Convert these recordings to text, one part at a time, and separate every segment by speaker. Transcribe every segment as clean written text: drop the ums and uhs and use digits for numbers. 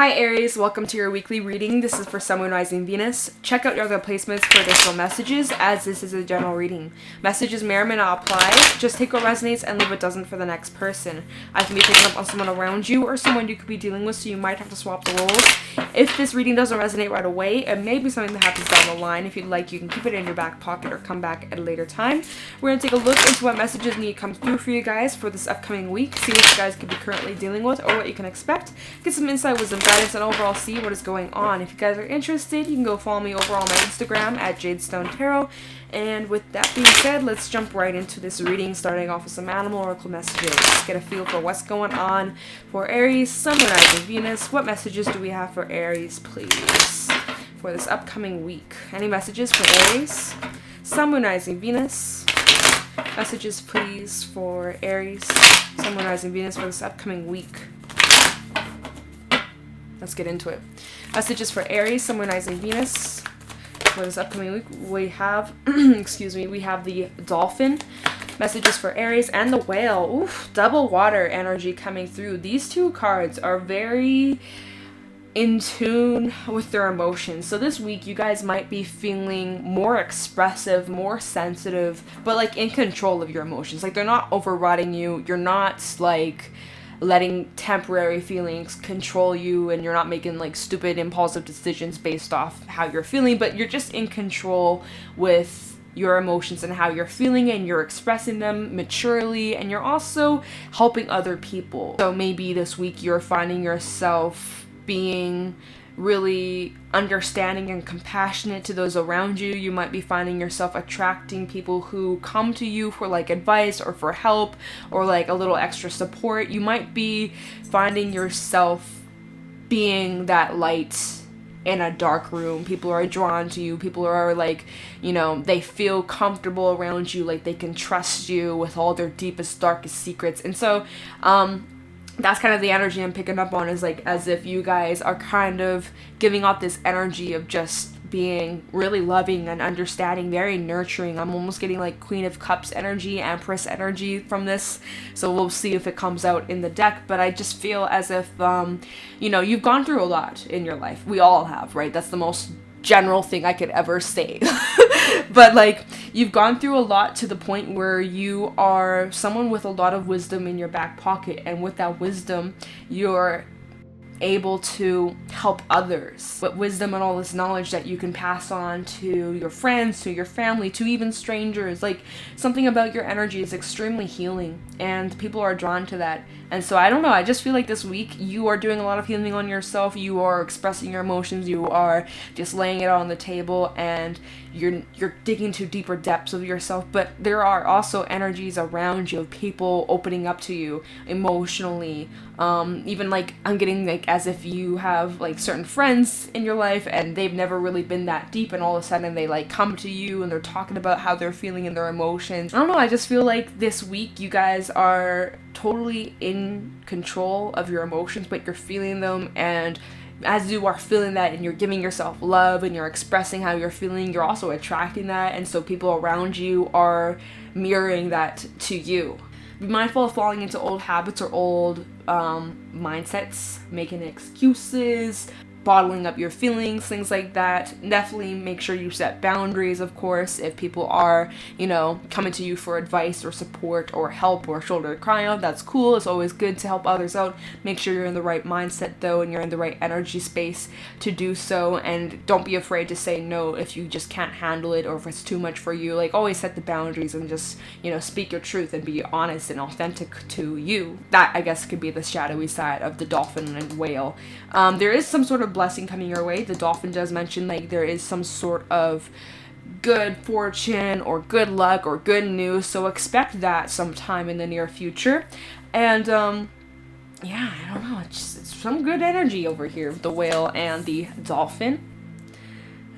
Speaker 1: Hi Aries, welcome to your weekly reading. This is for Sun, Moon, Rising, Venus. Check out your other placements for additional messages, as this is a general reading. Messages may or may not apply. Just take what resonates and leave what doesn't for the next person. I can be picking up on someone around you or someone you could be dealing with, so you might have to swap the roles. If this reading doesn't resonate right away, it may be something that happens down the line. If you'd like, you can keep it in your back pocket or come back at a later time. We're going to take a look into what messages need to come through for you guys for this upcoming week, see what you guys could be currently dealing with or what you can expect. Get some insight, wisdom, guidance, and overall see what is going on. If you guys are interested, you can go follow me over on my Instagram at Jadestone Tarot. And with that being said, let's jump right into this reading, starting off with some animal oracle messages. Let's get a feel for what's going on for Aries, Sun, Moon, Rising, Venus. What messages do we have for Aries, please, for this upcoming week? Any messages for Aries, Sun, Moon, Rising, Venus? Messages, please, for Aries, Sun, Moon, Rising, Venus for this upcoming week. Let's get into it. Messages for Aries, Sun, Moon, Rising, Venus for this upcoming week. We have, we have the Dolphin. Messages for Aries and the Whale. Oof, double water energy coming through. These two cards are very in tune with their emotions. So this week you guys might be feeling more expressive, more sensitive, but like in control of your emotions. Like they're not overriding you. You're not like letting temporary feelings control you, and you're not making like stupid impulsive decisions based off how you're feeling, but you're just in control with your emotions and how you're feeling, and you're expressing them maturely, and you're also helping other people. So maybe this week you're finding yourself being really understanding and compassionate to those around you. You might be finding yourself attracting people who come to you for like advice or for help or like a little extra support. You might be finding yourself being that light in a dark room. People are drawn to you. People are like, you know, they feel comfortable around you, like they can trust you with all their deepest, darkest secrets. And so, that's kind of the energy I'm picking up on, is like as if you guys are kind of giving off this energy of just being really loving and understanding, very nurturing. I'm almost getting like Queen of Cups energy, Empress energy from this. So we'll see if it comes out in the deck. But I just feel as if, you know, you've gone through a lot in your life. We all have, right? That's the most general thing I could ever say. But like you've gone through a lot to the point where you are someone with a lot of wisdom in your back pocket, and with that wisdom you're able to help others. But wisdom and all this knowledge that you can pass on to your friends, to your family, to even strangers. Like something about your energy is extremely healing, and people are drawn to that. And so I don't know, I just feel like this week you are doing a lot of healing on yourself. You are expressing your emotions. You are just laying it on the table, and you're digging to deeper depths of yourself. But there are also energies around you of people opening up to you emotionally. Even like I'm getting like as if you have like certain friends in your life and they've never really been that deep, and all of a sudden they like come to you and they're talking about how they're feeling and their emotions. I don't know, I just feel like this week you guys are totally in control of your emotions, but you're feeling them, and as you are feeling that and you're giving yourself love and you're expressing how you're feeling, you're also attracting that, and so people around you are mirroring that to you. Be mindful of falling into old habits or old mindsets, making excuses, bottling up your feelings, things like that. Definitely make sure you set boundaries, of course. If people are, you know, coming to you for advice or support or help or shoulder to cry on, that's cool. It's always good to help others out. Make sure you're in the right mindset though, and you're in the right energy space to do so. And don't be afraid to say no if you just can't handle it or if it's too much for you. Like always set the boundaries and just, you know, speak your truth and be honest and authentic to you. That, I guess, could be the shadowy side of the dolphin and whale. There is some sort of blessing coming your way. The dolphin does mention like there is some sort of good fortune or good luck or good news, so expect that sometime in the near future. And yeah, I don't know, it's some good energy over here with the whale and the dolphin.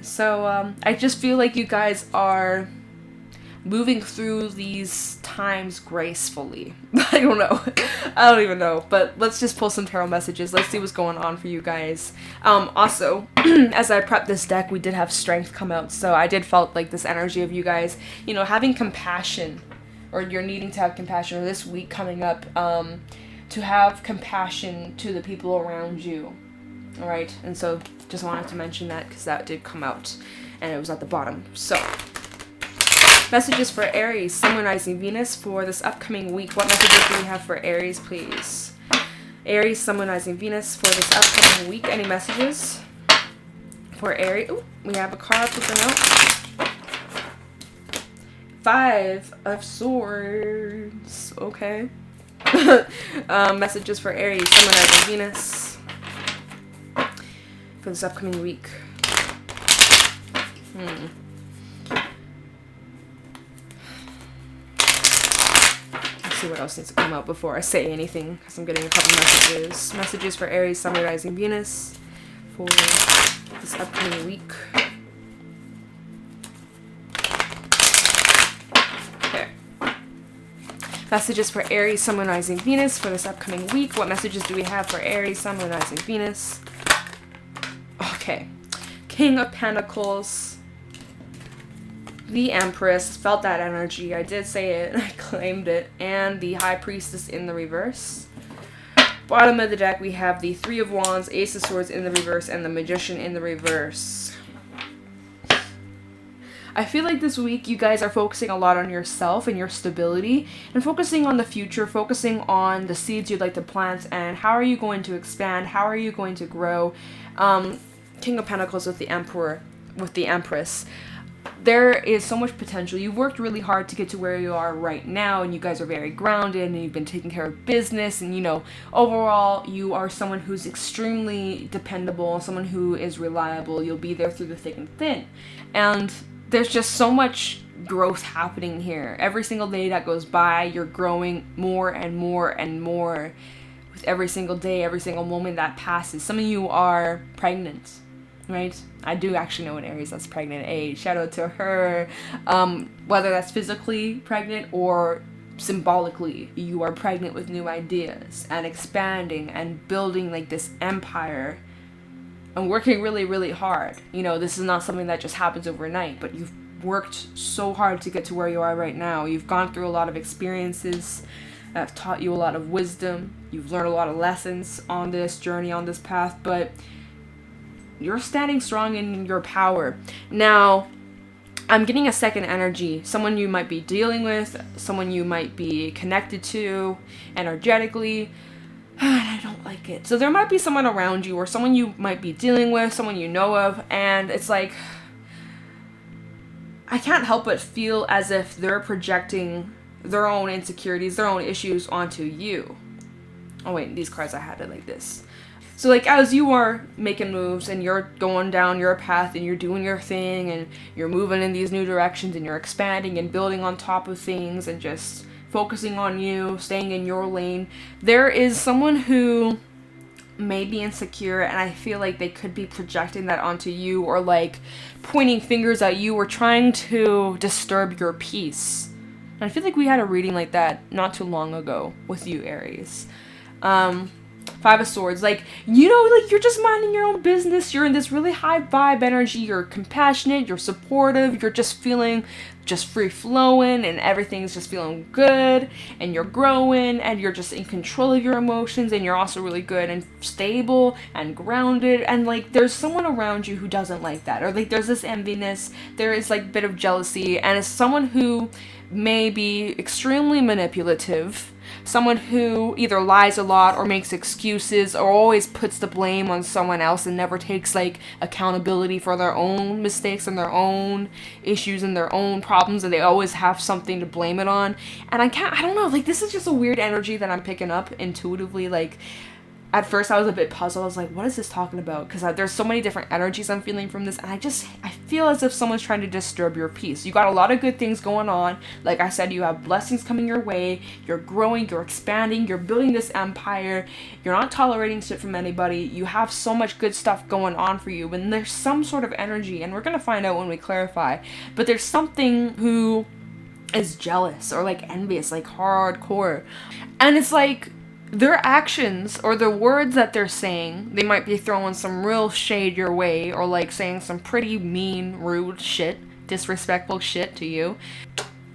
Speaker 1: So I just feel like you guys are moving through these times gracefully. I don't even know, but let's just pull some tarot messages. Let's see what's going on for you guys. Also, as I prepped this deck, we did have strength come out, so I did felt like this energy of you guys, you know, having compassion, or you're needing to have compassion, or this week coming up, to have compassion to the people around you. All right, and so just wanted to mention that because that did come out and it was at the bottom. So messages for Aries, Sun, Moon, Rising, Venus for this upcoming week. What messages do we have for Aries, please? Aries, Sun, Moon, Rising, Venus for this upcoming week. Any messages for Aries? Ooh, we have a card flipping out. 5 of Swords. Okay. Messages for Aries, Sun, Moon, Rising, Venus for this upcoming week. Let's see what else needs to come out before I say anything, because I'm getting a couple messages. Messages for Aries, Sun, Moon, Rising, Venus for this upcoming week. Okay. Messages for Aries, Sun, Moon, Rising, Venus for this upcoming week. What messages do we have for Aries, Sun, Moon, Rising, Venus? Okay. King of Pentacles. The Empress. Felt that energy. I did say it. I claimed it. And the High Priestess in the reverse. Bottom of the deck, we have the 3 of Wands, Ace of Swords in the reverse, and the Magician in the reverse. I feel like this week you guys are focusing a lot on yourself and your stability, and focusing on the future, focusing on the seeds you'd like to plant, and how are you going to expand, how are you going to grow. King of Pentacles with the Emperor, with the Empress. There is so much potential. You've worked really hard to get to where you are right now, and you guys are very grounded, and you've been taking care of business, and you know, overall, you are someone who's extremely dependable, someone who is reliable. You'll be there through the thick and thin. And there's just so much growth happening here. Every single day that goes by, you're growing more and more and more with every single day, every single moment that passes. Some of you are pregnant, right? I do actually know an Aries that's pregnant. Hey, shout out to her. Whether that's physically pregnant or symbolically, you are pregnant with new ideas and expanding and building like this empire and working really, really hard. You know, this is not something that just happens overnight, but you've worked so hard to get to where you are right now. You've gone through a lot of experiences that have taught you a lot of wisdom. You've learned a lot of lessons on this journey, on this path, but you're standing strong in your power. Now, I'm getting a second energy. Someone you might be dealing with, someone you might be connected to energetically. And I don't like it. So there might be someone around you or someone you might be dealing with, someone you know of, and it's like, I can't help but feel as if they're projecting their own insecurities, their own issues onto you. Oh wait, these cards I had it like this. So like as you are making moves and you're going down your path and you're doing your thing and you're moving in these new directions and you're expanding and building on top of things and just focusing on you, staying in your lane, there is someone who may be insecure, and I feel like they could be projecting that onto you or like pointing fingers at you or trying to disturb your peace. And I feel like we had a reading like that not too long ago with you, Aries. 5 of Swords, like, you know, like you're just minding your own business. You're in this really high vibe energy. You're compassionate. You're supportive. You're just feeling just free flowing and everything's just feeling good and you're growing and you're just in control of your emotions and you're also really good and stable and grounded. And like there's someone around you who doesn't like that, or like there's this enviness, there is like a bit of jealousy, and it's someone who may be extremely manipulative. Someone who either lies a lot or makes excuses or always puts the blame on someone else and never takes like accountability for their own mistakes and their own issues and their own problems, and they always have something to blame it on. And I don't know, like this is just a weird energy that I'm picking up intuitively. Like at first I was a bit puzzled. I was like, what is this talking about? Because there's so many different energies I'm feeling from this, and I feel as if someone's trying to disturb your peace. You got a lot of good things going on. Like I said, you have blessings coming your way. You're growing, you're expanding, you're building this empire. You're not tolerating shit from anybody. You have so much good stuff going on for you. And there's some sort of energy, and we're going to find out when we clarify, but there's something who is jealous or like envious, like hardcore. And it's like, their actions or the words that they're saying, they might be throwing some real shade your way or like saying some pretty mean, rude shit, disrespectful shit to you.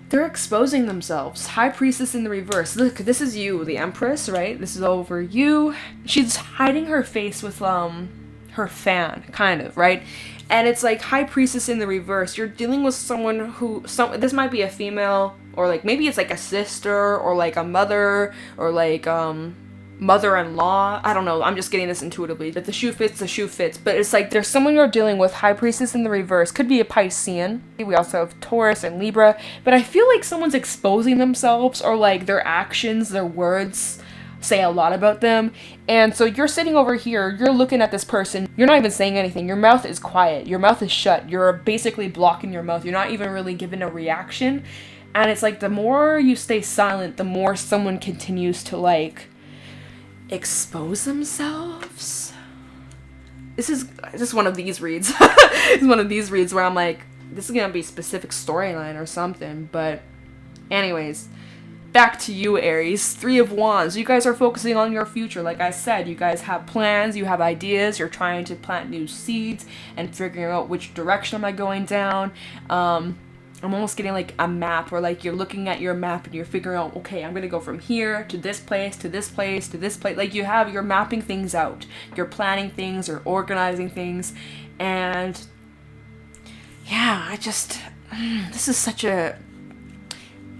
Speaker 1: They're exposing themselves. High Priestess in the reverse. Look, this is you, the Empress, right? This is over you. She's hiding her face with her fan, kind of, right? And it's like High Priestess in the reverse. You're dealing with someone who, this might be a female, or like maybe it's like a sister, or like a mother, or like mother-in-law. I don't know, I'm just getting this intuitively. If the shoe fits, the shoe fits. But it's like there's someone you're dealing with, High Priestess in the reverse. Could be a Piscean. We also have Taurus and Libra. But I feel like someone's exposing themselves, or like their actions, their words say a lot about them. And so you're sitting over here, you're looking at this person, you're not even saying anything. Your mouth is quiet, your mouth is shut, you're basically blocking your mouth, you're not even really giving a reaction. And it's like the more you stay silent, the more someone continues to like expose themselves. This is one of these reads. It's one of these reads where I'm like, this is gonna be a specific storyline or something. But anyways, back to you, Aries. 3 of Wands. You guys are focusing on your future. Like I said, you guys have plans, you have ideas, you're trying to plant new seeds and figuring out which direction am I going down. I'm almost getting like a map, where like you're looking at your map and you're figuring out, okay, I'm gonna go from here to this place, to this place, to this place. Like you're mapping things out. You're planning things or organizing things. And yeah, this is such a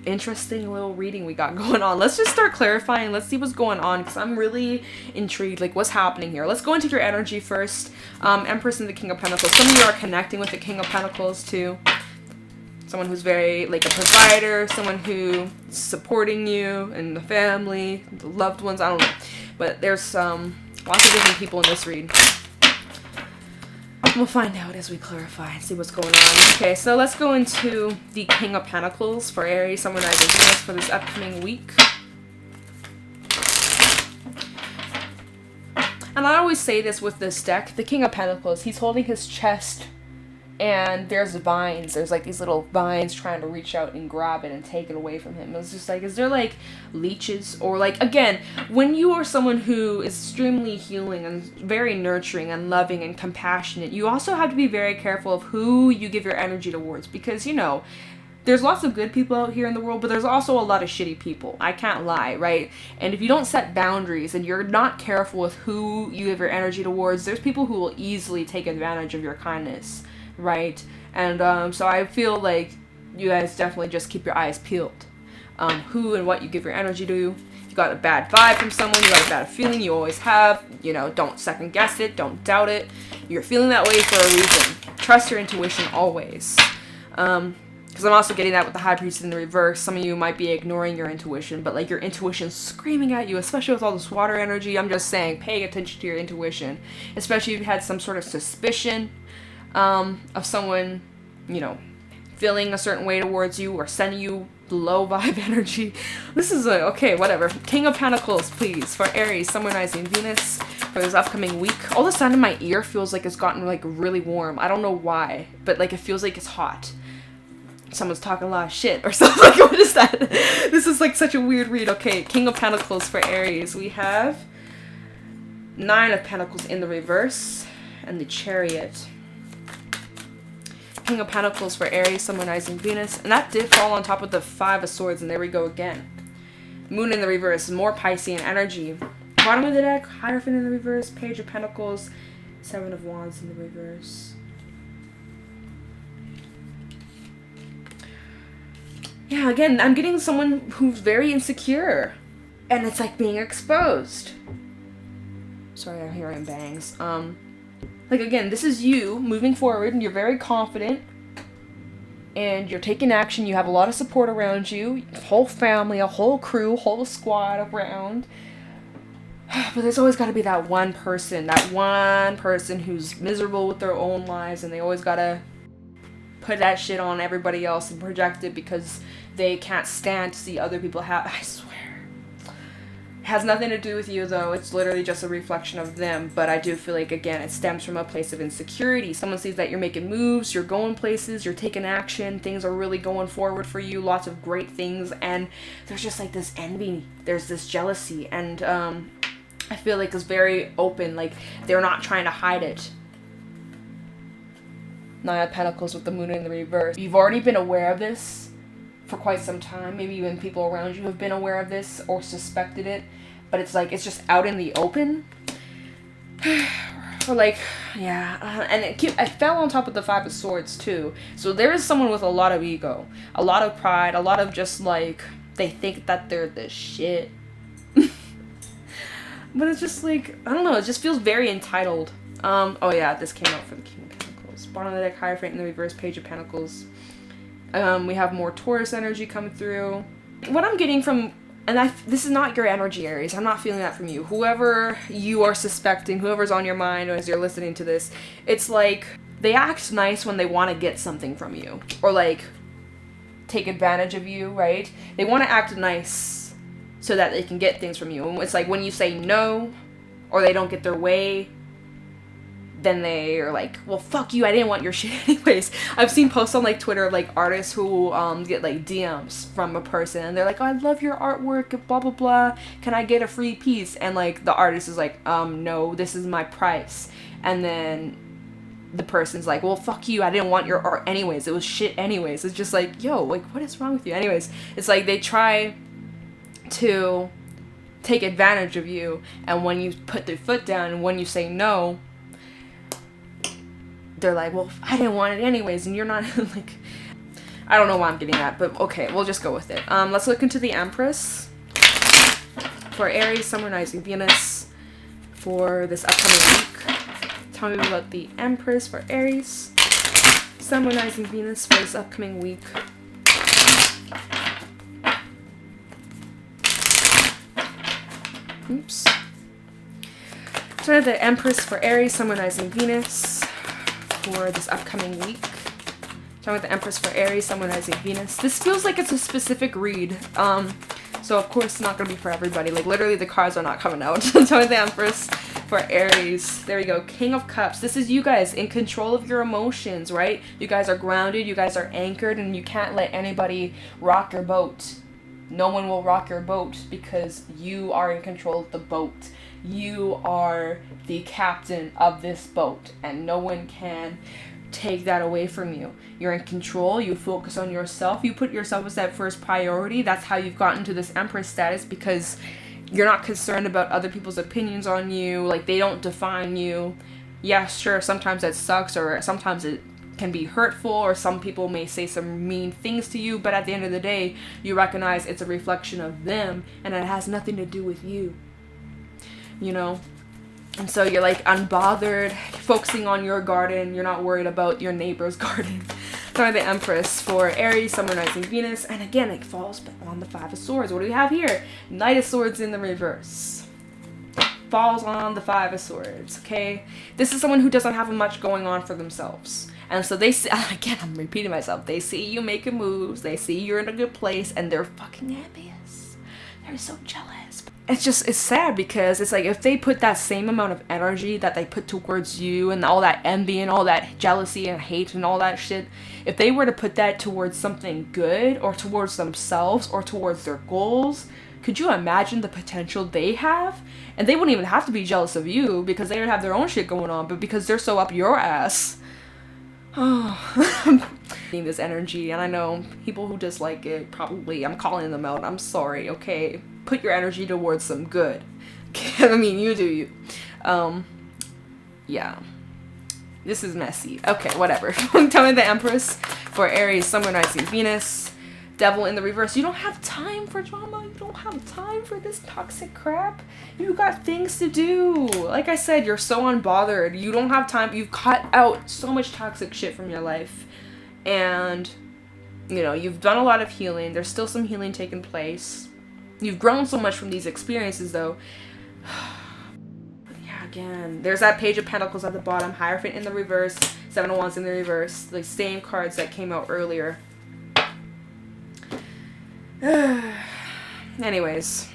Speaker 1: interesting little reading we got going on. Let's just start clarifying. Let's see what's going on, because I'm really intrigued, like what's happening here. Let's go into your energy first. Empress and the King of Pentacles. Some of you are connecting with the King of Pentacles too. Someone who's very like a provider, someone who's supporting you and the family, the loved ones, I don't know. But there's lots of different people in this read. We'll find out as we clarify and see what's going on. Okay, so let's go into the King of Pentacles for Aries, Sun, Rising, Venus for this upcoming week. And I always say this with this deck, the King of Pentacles, he's holding his chest and there's vines. There's like these little vines trying to reach out and grab it and take it away from him. It's just like, is there like leeches? Or like, again, when you are someone who is extremely healing and very nurturing and loving and compassionate, you also have to be very careful of who you give your energy towards, because, you know, there's lots of good people out here in the world, but there's also a lot of shitty people. I can't lie, right? And if you don't set boundaries and you're not careful with who you give your energy towards, there's people who will easily take advantage of your kindness, right? And so I feel like you guys definitely just keep your eyes peeled. Who and what you give your energy to. If you got a bad vibe from someone, you got a bad feeling, you always have, you know, don't second guess it, don't doubt it. You're feeling that way for a reason. Trust your intuition always. Because I'm also getting that with the High Priest in the reverse. Some of you might be ignoring your intuition, but like your intuition's screaming at you, especially with all this water energy. I'm just saying, pay attention to your intuition. Especially if you had some sort of suspicion of someone, you know, feeling a certain way towards you or sending you low vibe energy. This is okay, whatever. King of Pentacles, please, for Aries, Sun, Rising, Venus for this upcoming week. All of a sudden my ear feels like it's gotten like really warm. I don't know why, but like it feels like it's hot. Someone's talking a lot of shit or something. Like, what is that? This is like such a weird read. Okay, King of Pentacles for Aries. We have 9 of Pentacles in the reverse and the Chariot. King of Pentacles for Aries, Sun, Rising, Venus. And that did fall on top of the 5 of Swords, and there we go again. Moon in the reverse, more Piscean energy. Bottom of the deck, Hierophant in the reverse, Page of Pentacles, 7 of Wands in the reverse. Yeah, again, I'm getting someone who's very insecure. And it's like being exposed. Sorry, I'm hearing bangs. Like, again, this is you moving forward, and you're very confident, and you're taking action. You have a lot of support around you, a whole family, a whole crew, whole squad around. But there's always got to be that one person who's miserable with their own lives, and they always got to put that shit on everybody else and project it because they can't stand to see other people have. I swear. Has nothing to do with you, though. It's literally just a reflection of them. But I do feel like, again, it stems from a place of insecurity. Someone sees that you're making moves, you're going places, you're taking action, things are really going forward for you, lots of great things, and there's just like this envy, there's this jealousy, and I feel like it's very open, like they're not trying to hide it. 9 of Pentacles with the Moon in the reverse. You've already been aware of this for quite some time. Maybe even people around you have been aware of this or suspected it. But it's like, it's just out in the open. Or like, yeah, and I fell on top of the Five of Swords too. So there is someone with a lot of ego, a lot of pride, a lot of just like, they think that they're the shit. But it's just like, I don't know, it just feels very entitled. Oh yeah, this came out for the King of Pentacles. Bottom of the deck, Hierophant in the reverse, Page of Pentacles. We have more Taurus energy coming through. What I'm getting from, and this is not your energy, Aries. I'm not feeling that from you. Whoever you are suspecting, whoever's on your mind as you're listening to this, it's like they act nice when they want to get something from you. Or like take advantage of you, right? They want to act nice so that they can get things from you. And it's like when you say no, or they don't get their way, then they are like, well, fuck you, I didn't want your shit anyways. I've seen posts on like Twitter of like artists who get like DMs from a person and they're like, oh, I love your artwork, blah blah blah, can I get a free piece? And like the artist is like, no, this is my price. And then the person's like, well, fuck you, I didn't want your art anyways, it was shit anyways. It's just like, yo, like what is wrong with you? Anyways, it's like they try to take advantage of you, and when you put their foot down and when you say no, they're like, well, I didn't want it anyways, and you're not like, I don't know why I'm getting that, but okay, we'll just go with it. Let's look into the Empress for Aries, Sun, Moon, Rising, Venus for this upcoming week. Tell me about the Empress for Aries, Sun, Moon, Rising, Venus for this upcoming week. Oops. So the Empress for Aries, Sun, Moon, Rising, Venus for this upcoming week. Talking about the Empress for Aries, Sun, Moon, Rising, Venus. This feels like it's a specific read. So of course it's not gonna be for everybody. Like literally the cards are not coming out. Talking about the Empress for Aries. There we go. King of Cups. This is you guys in control of your emotions, right? You guys are grounded, you guys are anchored, and you can't let anybody rock your boat. No one will rock your boat because you are in control of the boat. You are the captain of this boat, and no one can take that away from you. You're in control. You focus on yourself. You put yourself as that first priority. That's how you've gotten to this Empress status, because you're not concerned about other people's opinions on you. Like, they don't define you. Yeah, sure, sometimes that sucks, or sometimes it can be hurtful, or some people may say some mean things to you, but at the end of the day, you recognize it's a reflection of them, and it has nothing to do with you, you know? And so you're like unbothered, focusing on your garden. You're not worried about your neighbor's garden. Sorry, the Empress for Aries, Sun, Moon, Rising, Venus, and again, it falls on the Five of Swords. What do we have here? Knight of Swords in the reverse. Falls on the Five of Swords, okay? This is someone who doesn't have much going on for themselves. And so they see, again, I'm repeating myself, they see you making moves, they see you're in a good place, and they're fucking envious. They're so jealous. It's sad, because it's like, if they put that same amount of energy that they put towards you, and all that envy and all that jealousy and hate and all that shit, if they were to put that towards something good, or towards themselves, or towards their goals, could you imagine the potential they have? And they wouldn't even have to be jealous of you, because they would have their own shit going on, but because they're so up your ass. Oh, this energy, and I know people who dislike it, probably, I'm calling them out, I'm sorry, okay? Put your energy towards some good. I mean, you do you. Yeah. This is messy. Okay, whatever. Tell me the Empress for Aries, Sun, Moon, Rising, Venus. Devil in the reverse. You don't have time for drama. You don't have time for this toxic crap. You got things to do. Like I said, you're so unbothered. You don't have time. You've cut out so much toxic shit from your life. And, you know, you've done a lot of healing. There's still some healing taking place. You've grown so much from these experiences, though. But yeah, again, there's that Page of Pentacles at the bottom. Hierophant in the reverse. Seven of Wands in the reverse. The same cards that came out earlier. Anyways,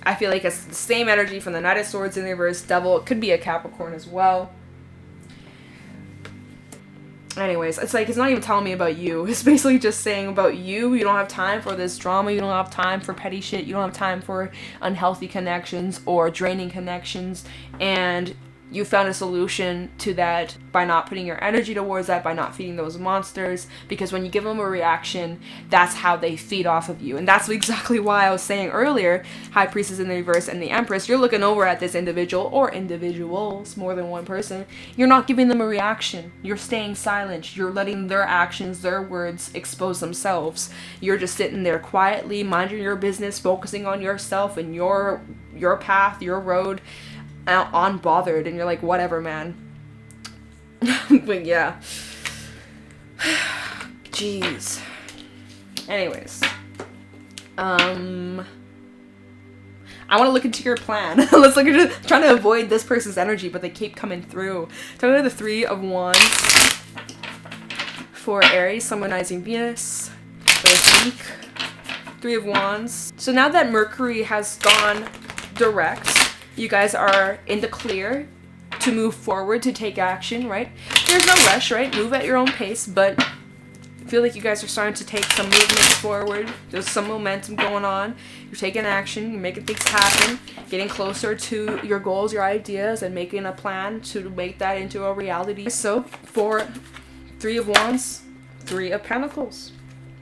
Speaker 1: I feel like it's the same energy from the Knight of Swords in the reverse. Devil, it could be a Capricorn as well. Anyways, it's like, it's not even telling me about you. It's basically just saying about you. You don't have time for this drama. You don't have time for petty shit. You don't have time for unhealthy connections or draining connections. And you found a solution to that by not putting your energy towards that, by not feeding those monsters, because when you give them a reaction, that's how they feed off of you. And that's exactly why I was saying earlier, High Priestess in the reverse and the Empress, you're looking over at this individual, or individuals, more than one person, you're not giving them a reaction. You're staying silent. You're letting their actions, their words expose themselves. You're just sitting there quietly, minding your business, focusing on yourself and your path, your road, unbothered, and you're like, whatever, man. But yeah. Jeez. Anyways. I want to look into your plan. Let's look at trying to avoid this person's energy, but they keep coming through. Tell me the Three of Wands for Aries, Summonizing Venus for this week. Three of Wands. So now that Mercury has gone direct, you guys are in the clear to move forward, to take action, right? There's no rush, right? Move at your own pace, but I feel like you guys are starting to take some movement forward. There's some momentum going on. You're taking action, you're making things happen, getting closer to your goals, your ideas, and making a plan to make that into a reality. So for Three of Wands, Three of Pentacles.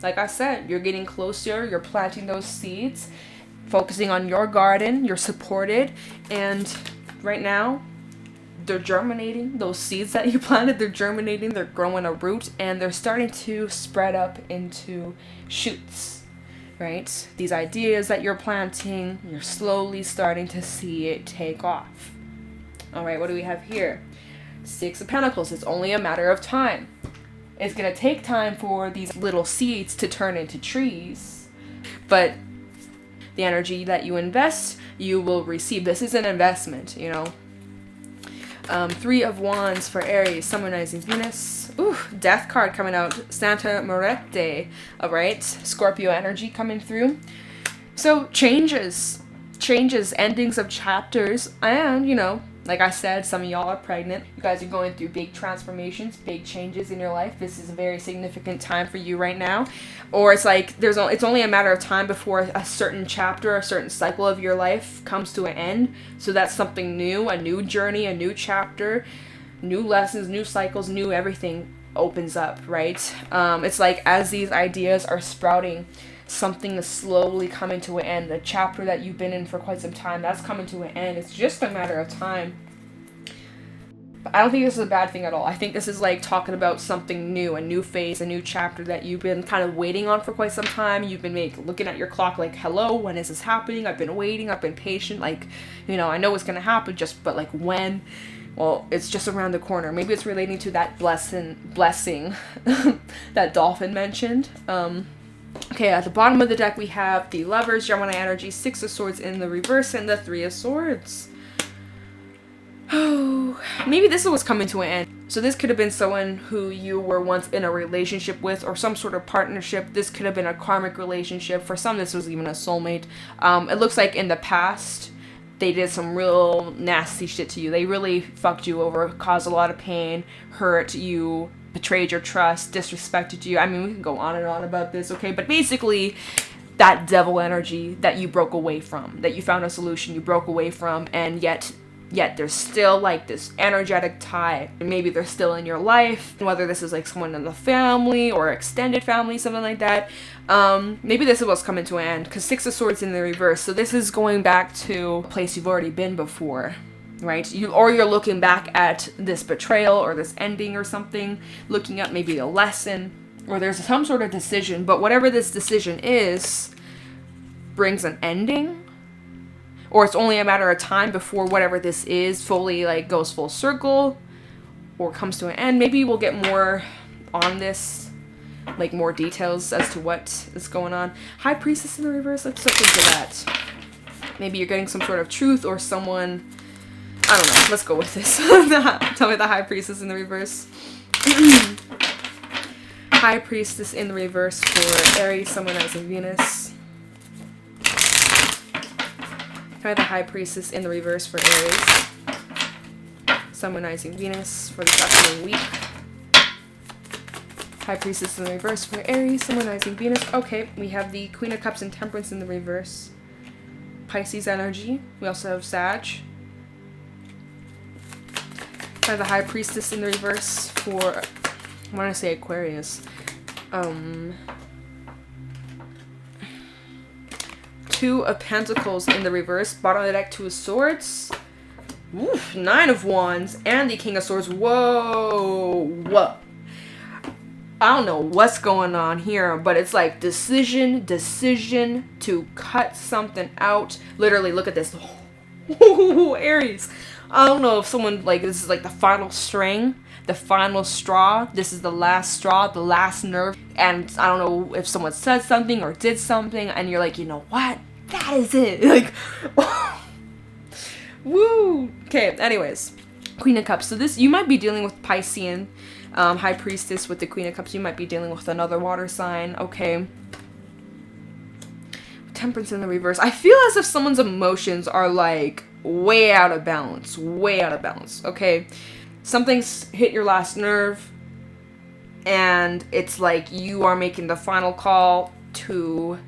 Speaker 1: Like I said, you're getting closer, you're planting those seeds, focusing on your garden, you're supported, and right now, they're germinating. Those seeds that you planted, they're germinating, they're growing a root, and they're starting to spread up into shoots, right? These ideas that you're planting, you're slowly starting to see it take off. All right, what do we have here? Six of Pentacles. It's only a matter of time. It's going to take time for these little seeds to turn into trees, but the energy that you invest, you will receive. This is an investment, you know. Three of Wands for Aries, Summonizing Venus. Ooh, Death card coming out. Santa Muerte. Alright, Scorpio energy coming through. So, changes, endings of chapters, and, you know, like I said, some of y'all are pregnant. You guys are going through big transformations, big changes in your life. This is a very significant time for you right now. Or it's like it's only a matter of time before a certain chapter, a certain cycle of your life comes to an end. So that's something new, a new journey, a new chapter, new lessons, new cycles, new everything opens up, right? It's like as these ideas are sprouting, something is slowly coming to an end. A chapter that you've been in for quite some time, that's coming to an end. It's just a matter of time. But I don't think this is a bad thing at all. I think this is like talking about something new, a new phase, a new chapter that you've been kind of waiting on for quite some time. You've been looking at your clock like, hello, when is this happening? I've been waiting, I've been patient. Like, you know, I know it's going to happen, but like when? Well, it's just around the corner. Maybe it's relating to that blessing that Dolphin mentioned. Okay, at the bottom of the deck, we have the Lovers, Gemini energy, Six of Swords in the reverse, and the Three of Swords. Oh, maybe this was coming to an end. So this could have been someone who you were once in a relationship with, or some sort of partnership. This could have been a karmic relationship. For some, this was even a soulmate. It looks like in the past, they did some real nasty shit to you. They really fucked you over, caused a lot of pain, hurt you, betrayed your trust, disrespected you. I mean, we can go on and on about this, okay? But basically, that devil energy that you broke away from, that you found a solution, you broke away from, and yet there's still like this energetic tie. Maybe they're still in your life, whether this is like someone in the family or extended family, something like that. Maybe this is what's coming to an end, because Six of Swords in the reverse. So this is going back to a place you've already been before. Right? You're looking back at this betrayal or this ending or something, looking at maybe a lesson, or there's some sort of decision, but whatever this decision is brings an ending, or it's only a matter of time before whatever this is fully like goes full circle or comes to an end. Maybe we'll get more on this, like more details as to what is going on. High Priestess in the reverse, let's look into that. Maybe you're getting some sort of truth, or someone, I don't know. Let's go with this. Tell me the High Priestess in the reverse. High Priestess in the reverse for Aries, Summonizing Venus. Tell me the High Priestess in the reverse for Aries, Summonizing Venus for this upcoming week. High Priestess in the reverse for Aries, Summonizing Venus. Okay, we have the Queen of Cups and Temperance in the reverse. Pisces energy. We also have Sag. have the High Priestess in the reverse for, I want to say Aquarius. Two of Pentacles in the reverse. Bottom of the deck, Two of Swords. Oof, Nine of Wands and the King of Swords. Whoa. Whoa. I don't know what's going on here, but it's like decision to cut something out. Literally, look at this. Ooh, Aries. I don't know if someone, like, this is like the final string, the final straw. This is the last straw, the last nerve. And I don't know if someone said something or did something, and you're like, you know what? That is it. Like, woo. Okay, anyways. Queen of Cups. So this, you might be dealing with Piscean. High Priestess with the Queen of Cups. You might be dealing with another water sign. Okay. Temperance in the reverse. I feel as if someone's emotions are like way out of balance. Way out of balance. Okay. Something's hit your last nerve. And it's like you are making the final call to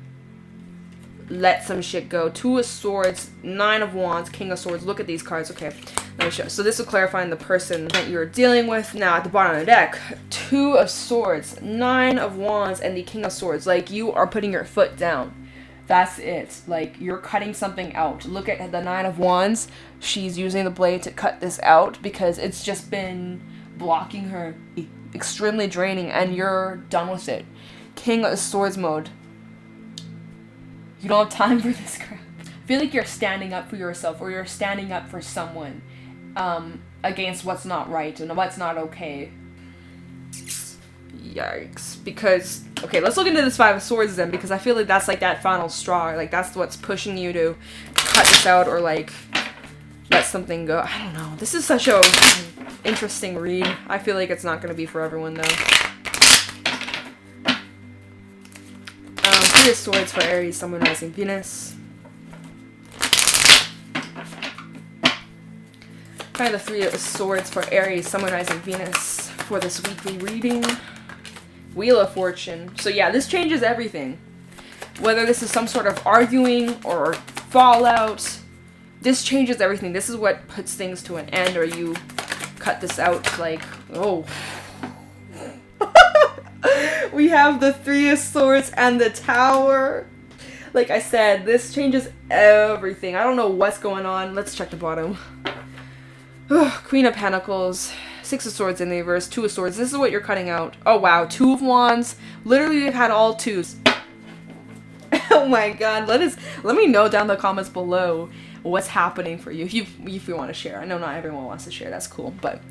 Speaker 1: let some shit go. Two of Swords, Nine of Wands, King of Swords. Look at these cards. Okay. Let me show. So this will clarify the person that you're dealing with. Now at the bottom of the deck, Two of Swords, Nine of Wands, and the King of Swords. Like, you are putting your foot down. That's it. Like, you're cutting something out. Look at the Nine of Wands. She's using the blade to cut this out because it's just been blocking her. Extremely draining, and you're done with it. King of Swords mode. You don't have time for this crap. I feel like you're standing up for yourself, or you're standing up for someone. Against what's not right and what's not okay. Yikes. Because, okay, let's look into this Five of Swords then, because I feel like that's like that final straw. Like, that's what's pushing you to cut this out or like let something go. I don't know. This is such a interesting read. I feel like it's not going to be for everyone though. Three of Swords for Aries, Sun, Moon, Rising, Venus. Kind of the Three of Swords for Aries, Sun, Moon, Rising, Venus for this weekly reading. Wheel of Fortune. So yeah, this changes everything. Whether this is some sort of arguing or fallout, this changes everything. This is what puts things to an end, or you cut this out. Like, oh. We have the Three of Swords and the Tower. Like I said, this changes everything. I don't know what's going on. Let's check the bottom. Queen of Pentacles, Six of Swords in the reverse, Two of Swords. This is what you're cutting out. Oh wow, Two of Wands. Literally, you've had all twos. Oh my god. Let me know down in the comments below what's happening for you if you want to share. I know not everyone wants to share. That's cool. But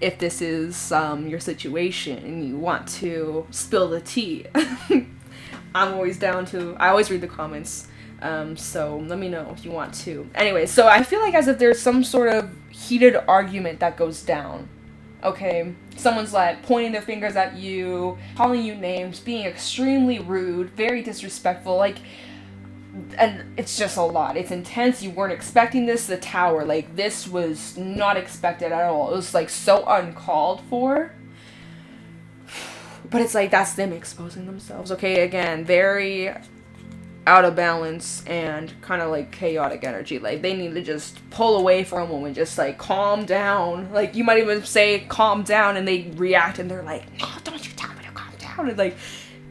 Speaker 1: if this is your situation and you want to spill the tea, I'm always down to. I always read the comments. So let me know if you want to. Anyway, so I feel like as if there's some sort of heated argument that goes down. Okay, someone's like pointing their fingers at you, calling you names, being extremely rude, very disrespectful, like, and it's just a lot. It's intense. You weren't expecting this. The Tower, like, this was not expected at all. It was like so uncalled for. But it's like that's them exposing themselves. Okay, again, very out of balance and kind of like chaotic energy. Like, they need to just pull away for a moment, just like calm down. Like, you might even say calm down and they react and they're like, no, don't you tell me to calm down. And like,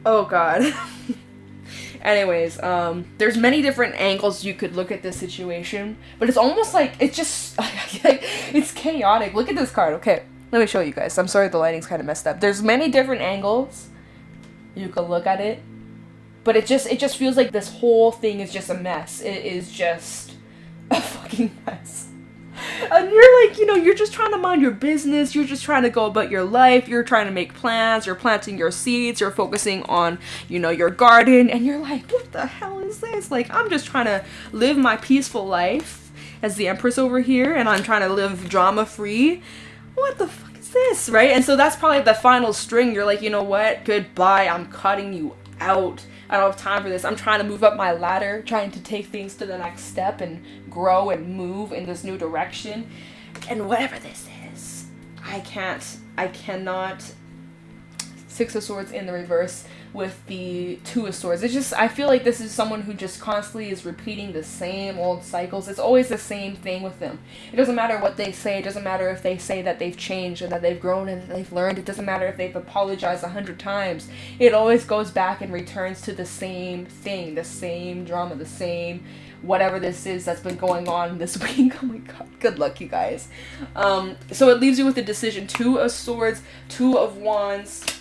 Speaker 1: oh god. Anyways, there's many different angles you could look at this situation, but it's almost like it's just it's chaotic. Look at this card. Okay, let me show you guys. I'm sorry the lighting's kind of messed up. There's many different angles you could look at it. But it just feels like this whole thing is just a mess. It is just a fucking mess. And you're like, you're just trying to mind your business. You're just trying to go about your life. You're trying to make plans. You're planting your seeds. You're focusing on, your garden. And you're like, what the hell is this? Like, I'm just trying to live my peaceful life as the Empress over here. And I'm trying to live drama-free. What the fuck is this, right? And so that's probably the final string. You're like, you know what? Goodbye. I'm cutting you out. I don't have time for this. I'm trying to move up my ladder, trying to take things to the next step and grow and move in this new direction. And whatever this is, I cannot Six of Swords in the reverse with the Two of Swords. It's just, I feel like this is someone who just constantly is repeating the same old cycles. It's always the same thing with them. It doesn't matter what they say. It doesn't matter if they say that they've changed and that they've grown and that they've learned. It doesn't matter if they've apologized 100 times. It always goes back and returns to the same thing, the same drama, the same whatever this is that's been going on this week. Oh my god, good luck, you guys. So it leaves you with the decision. Two of Swords, Two of Wands.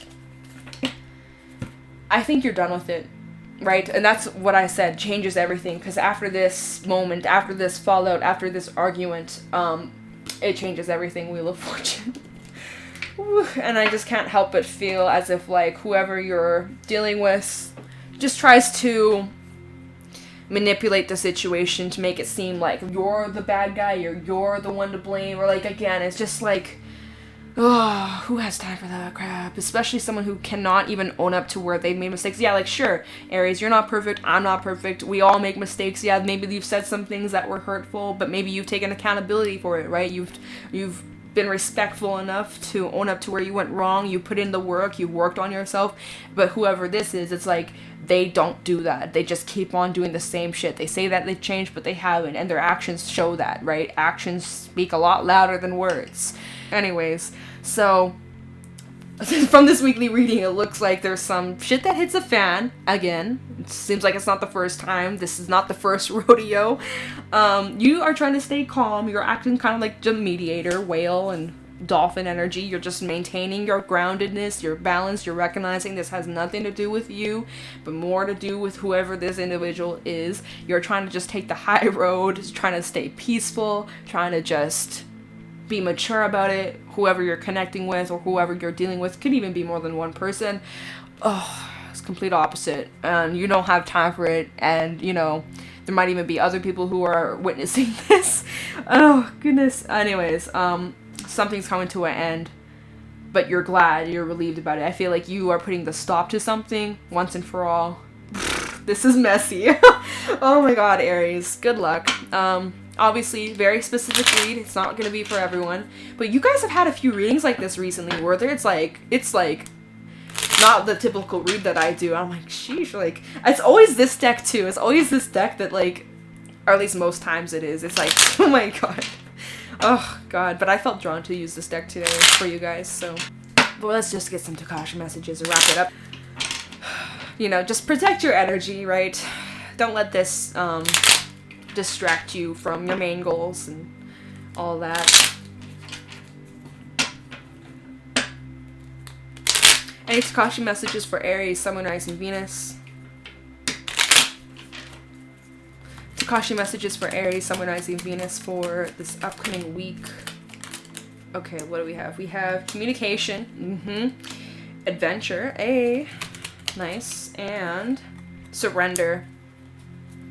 Speaker 1: I think you're done with it, right? And that's what I said, changes everything. Because after this moment, after this fallout, after this argument, it changes everything. Wheel of Fortune. And I just can't help but feel as if, like, whoever you're dealing with just tries to manipulate the situation to make it seem like you're the bad guy, or you're the one to blame, or, like, again, it's just like, oh, who has time for that crap? Especially someone who cannot even own up to where they've made mistakes. Yeah, like, sure, Aries, you're not perfect, I'm not perfect, we all make mistakes. Yeah, maybe you've said some things that were hurtful, but maybe you've taken accountability for it, right? You've been respectful enough to own up to where you went wrong, you put in the work, you worked on yourself. But whoever this is, it's like, they don't do that. They just keep on doing the same shit. They say that they've changed, but they haven't, and their actions show that, right? Actions speak a lot louder than words. Anyways, so from this weekly reading, it looks like there's some shit that hits a fan. Again, it seems like it's not the first time. This is not the first rodeo. You are trying to stay calm. You're acting kind of like the mediator, whale and dolphin energy. You're just maintaining your groundedness, your balance. You're recognizing this has nothing to do with you, but more to do with whoever this individual is. You're trying to just take the high road, trying to stay peaceful, trying to just be mature about it. Whoever you're connecting with or whoever you're dealing with, could even be more than one person. Oh, it's complete opposite. And you don't have time for it. And, you know, there might even be other people who are witnessing this. Oh, goodness. Anyways, something's coming to an end, but you're glad, you're relieved about it. I feel like you are putting the stop to something once and for all. This is messy. Oh my god, Aries. Good luck. Obviously, very specific read. It's not going to be for everyone. But you guys have had a few readings like this recently where it's like not the typical read that I do. I'm like, sheesh, like, it's always this deck too. It's always this deck that, like, or at least most times it is. It's like, oh my god. Oh god. But I felt drawn to use this deck today for you guys, so. But let's just get some Tikashi messages and wrap it up. You know, just protect your energy, right? Don't let this, distract you from your main goals and all that. Any Tikashi messages for Aries, Sun, Moon, Rising, Venus? Tikashi messages for Aries, Sun, Moon, Rising, Venus for this upcoming week. Okay, what do we have? We have communication, adventure, nice, and surrender.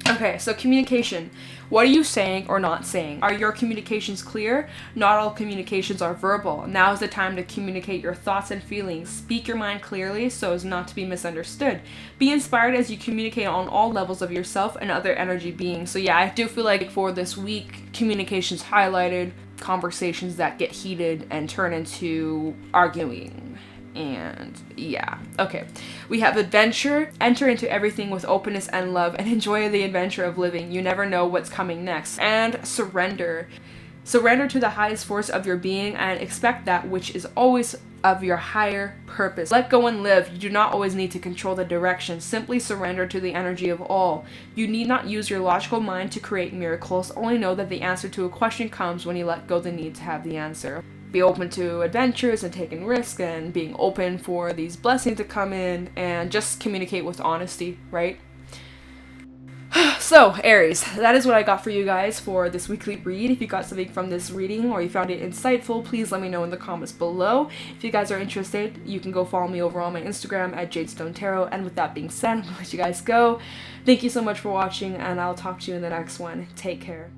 Speaker 1: Okay, so communication. What are you saying or not saying? Are your communications clear? Not all communications are verbal. Now is the time to communicate your thoughts and feelings. Speak your mind clearly so as not to be misunderstood. Be inspired as you communicate on all levels of yourself and other energy beings. So yeah, I do feel like for this week, communications highlighted, conversations that get heated and turn into arguing. And yeah, okay. We have adventure. Enter into everything with openness and love and enjoy the adventure of living. You never know what's coming next. And surrender. Surrender to the highest force of your being and expect that which is always of your higher purpose. Let go and live. You do not always need to control the direction. Simply surrender to the energy of all. You need not use your logical mind to create miracles. Only know that the answer to a question comes when you let go the need to have the answer. Be open to adventures and taking risks and being open for these blessings to come in and just communicate with honesty, right? So, Aries, that is what I got for you guys for this weekly read. If you got something from this reading or you found it insightful, please let me know in the comments below. If you guys are interested, you can go follow me over on my Instagram at JadeStoneTarot. And with that being said, I'm going to let you guys go. Thank you so much for watching, and I'll talk to you in the next one. Take care.